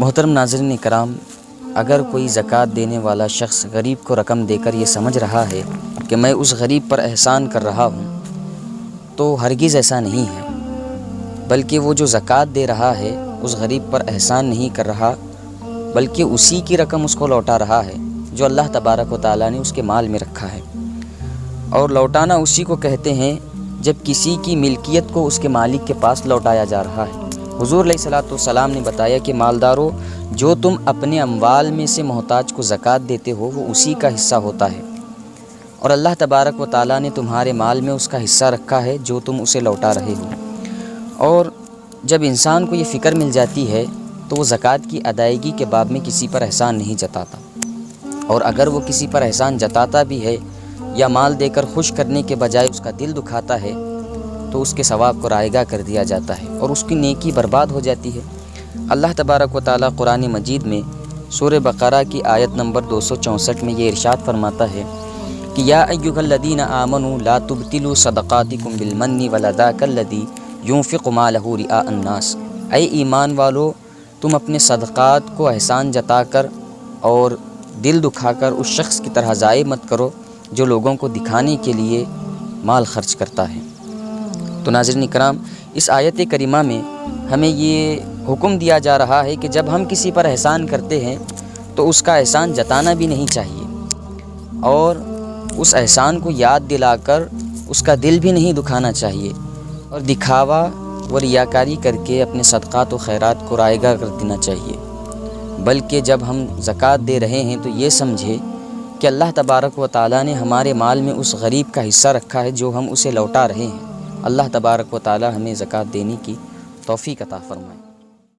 محترم ناظرین کرام، اگر کوئی زکوٰۃ دینے والا شخص غریب کو رقم دے کر یہ سمجھ رہا ہے کہ میں اس غریب پر احسان کر رہا ہوں، تو ہرگز ایسا نہیں ہے، بلکہ وہ جو زکوٰۃ دے رہا ہے اس غریب پر احسان نہیں کر رہا، بلکہ اسی کی رقم اس کو لوٹا رہا ہے جو اللہ تبارک و تعالیٰ نے اس کے مال میں رکھا ہے۔ اور لوٹانا اسی کو کہتے ہیں جب کسی کی ملکیت کو اس کے مالک کے پاس لوٹایا جا رہا ہے۔ حضور علیہ الصلوۃ والسلام نے بتایا کہ مالداروں، جو تم اپنے اموال میں سے محتاج کو زکوٰۃ دیتے ہو وہ اسی کا حصہ ہوتا ہے، اور اللہ تبارک و تعالیٰ نے تمہارے مال میں اس کا حصہ رکھا ہے جو تم اسے لوٹا رہے ہو۔ اور جب انسان کو یہ فکر مل جاتی ہے تو وہ زکوٰۃ کی ادائیگی کے باب میں کسی پر احسان نہیں جتاتا، اور اگر وہ کسی پر احسان جتاتا بھی ہے یا مال دے کر خوش کرنے کے بجائے اس کا دل دکھاتا ہے تو اس کے ثواب کو رائگاں کر دیا جاتا ہے اور اس کی نیکی برباد ہو جاتی ہے۔ اللہ تبارک و تعالیٰ قرآن مجید میں سورہ بقرہ کی آیت نمبر 264 میں یہ ارشاد فرماتا ہے کہ یا ایھا الذین آمنوا لا تبطلوا صدقاتکم بالمن والاذی کالذی ينفق مالہ رئاء الناس۔ اے ایمان والو، تم اپنے صدقات کو احسان جتا کر اور دل دکھا کر اس شخص کی طرح ضائع مت کرو جو لوگوں کو دکھانے کے لیے مال خرچ کرتا ہے۔ تو ناظرین کرام، اس آیت کریمہ میں ہمیں یہ حکم دیا جا رہا ہے کہ جب ہم کسی پر احسان کرتے ہیں تو اس کا احسان جتانا بھی نہیں چاہیے، اور اس احسان کو یاد دلا کر اس کا دل بھی نہیں دکھانا چاہیے، اور دکھاوا و ریاکاری کر کے اپنے صدقات و خیرات کو رائگاں کر دینا چاہیے، بلکہ جب ہم زکوٰۃ دے رہے ہیں تو یہ سمجھے کہ اللہ تبارک و تعالیٰ نے ہمارے مال میں اس غریب کا حصہ رکھا ہے جو ہم اسے لوٹا رہے ہیں۔ اللہ تبارک و تعالیٰ ہمیں زکوٰۃ دینے کی توفیق عطا فرمائے۔